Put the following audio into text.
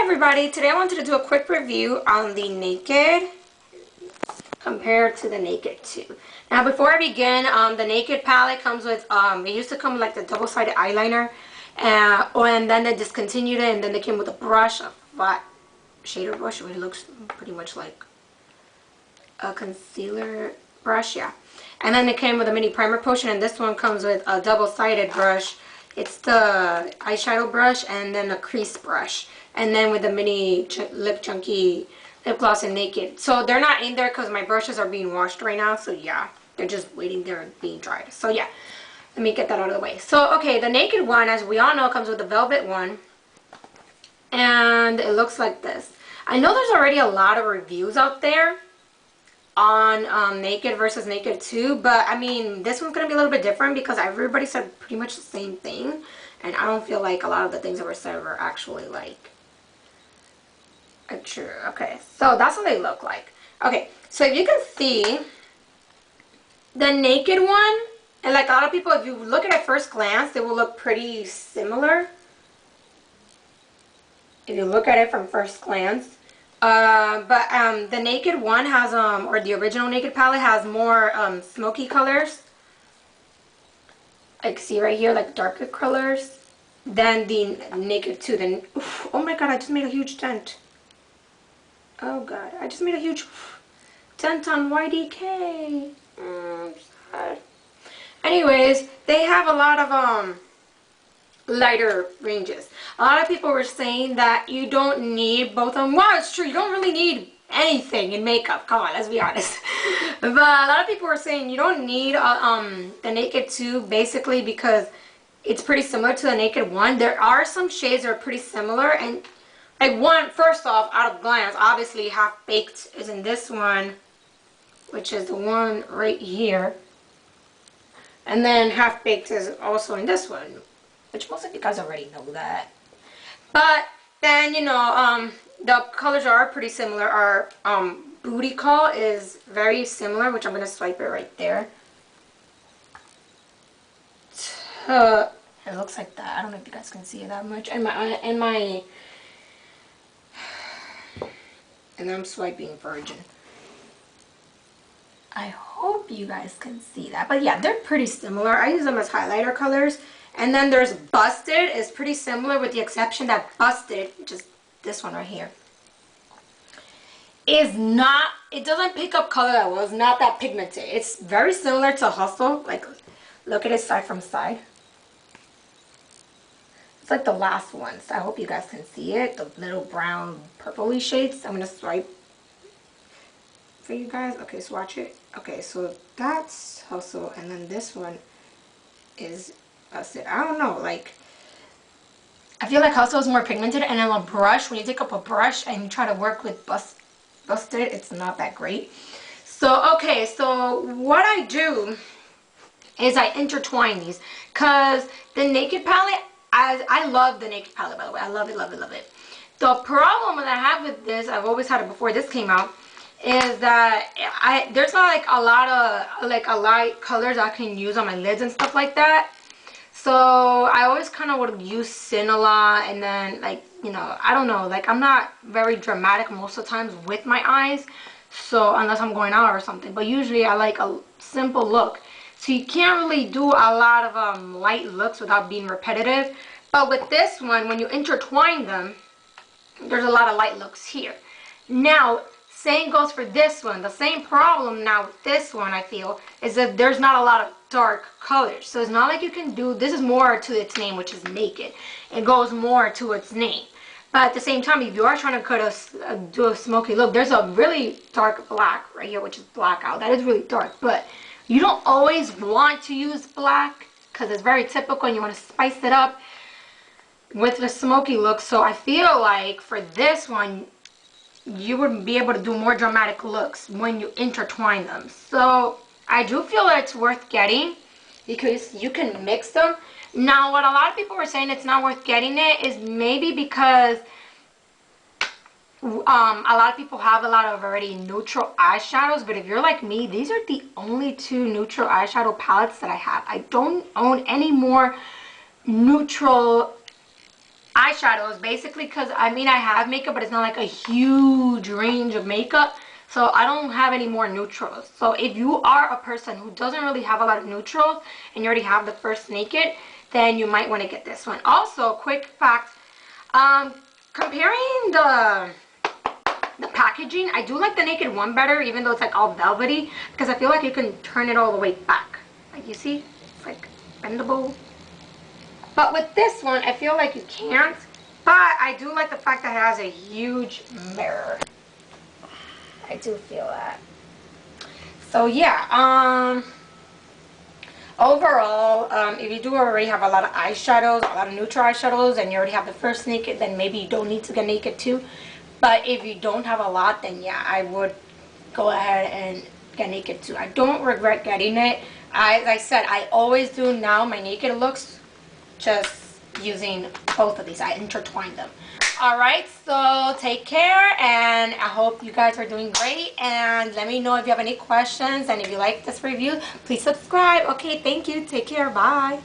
everybody, today I wanted to do a quick review on the Naked compared to the Naked 2. Now before I begin, the Naked palette comes with, it used to come with like the double-sided eyeliner, and then they discontinued it, and then they came with a brush, a flat shader brush, which looks pretty much like a concealer brush, yeah. And then it came with a mini primer potion, and this one comes with a double-sided brush. It's the eyeshadow brush and then a crease brush. And then with the mini lip chunky lip gloss and Naked. So they're not in there because my brushes are being washed right now. So yeah, they're just waiting there and being dried. So yeah, let me get that out of the way. So okay, the Naked one, as we all know, comes with the velvet one. And it looks like this. I know there's already a lot of reviews out there on Naked versus Naked 2, but I mean this one's gonna be a little bit different because everybody said pretty much the same thing, and I don't feel like a lot of the things that were said were actually like true. Okay, so that's what they look like. Okay, so if you can see the Naked one, and like a lot of people, if you look at it first glance, they will look pretty similar if you look at it from first glance. But the Naked one has, or the original Naked palette has more smoky colors. Like see right here, like darker colors than the Naked 2. Then, oh my god, I just made a huge dent. Oh god, I just made a huge dent on YDK. Sad. Anyways, they have a lot of lighter ranges. A lot of people were saying that you don't need both of them. Well, it's true, you don't really need anything in makeup. Come on, let's be honest. But a lot of people were saying you don't need the Naked 2 basically because it's pretty similar to the Naked 1. There are some shades that are pretty similar, and like one, first off, out of glance, obviously Half Baked is in this one, which is the one right here. And then Half Baked is also in this one, which most of you guys already know that. But then, you know, the colors are pretty similar. Our Booty Call is very similar, which I'm going to swipe it right there. It looks like that. I don't know if you guys can see it that much. And I'm swiping Virgin. I hope you guys can see that. But yeah, they're pretty similar. I use them as highlighter colors. And then there's Busted. It's pretty similar with the exception that Busted, which is this one right here, is not, it doesn't pick up color that well. It's not that pigmented. It's very similar to Hustle. Like, look at it side from side. It's like the last one. So I hope you guys can see it. The little brown purpley shades. I'm going to swipe for you guys. Okay, swatch it. Okay, so that's Hustle. And then this one is Busted. I don't know, like, I feel like Hustle is more pigmented, and then a brush, when you take up a brush and you try to work with Busted, it's not that great. So, okay, so what I do is I intertwine these, because the Naked palette, I love the Naked palette, by the way. I love it, love it, love it. The problem that I have with this, I've always had it before this came out, is that there's not like a lot of like a light colors I can use on my lids and stuff like that. So I always kind of would use Sin a lot, and then like, you know, I don't know, like I'm not very dramatic most of the times with my eyes, so unless I'm going out or something, but usually I like a simple look. So you can't really do a lot of light looks without being repetitive. But with this one, when you intertwine them, there's a lot of light looks here. Now, same goes for this one. The same problem now with this one, I feel, is that there's not a lot of dark colors. So it's not like you can do, this is more to its name, which is Naked. It goes more to its name. But at the same time, if you are trying to do a smoky look, there's a really dark black right here, which is blackout. That is really dark. But you don't always want to use black because it's very typical and you want to spice it up with the smoky look. So I feel like for this one, you would be able to do more dramatic looks when you intertwine them. So I do feel that it's worth getting because you can mix them. Now, what a lot of people were saying it's not worth getting it is maybe because a lot of people have a lot of already neutral eyeshadows, but if you're like me, these are the only two neutral eyeshadow palettes that I have. I don't own any more neutral eyeshadows, basically, because I mean I have makeup, but it's not like a huge range of makeup, so I don't have any more neutrals. So if you are a person who doesn't really have a lot of neutrals and you already have the First Naked, then you might want to get this one. Also, quick fact, comparing the packaging, I do like the Naked one better, even though it's like all velvety, because I feel like you can turn it all the way back. Like, you see, it's like bendable. But with this one, I feel like you can't. But I do like the fact that it has a huge mirror. I do feel that. So yeah, overall, if you do already have a lot of eyeshadows, a lot of neutral eyeshadows, and you already have the First Naked, then maybe you don't need to get Naked too. But if you don't have a lot, then yeah, I would go ahead and get Naked too. I don't regret getting it. As I said, I always do now my Naked looks just using both of these. I intertwine them. Alright, so take care, and I hope you guys are doing great, and let me know if you have any questions, and if you like this review, please subscribe. Okay, thank you. Take care. Bye.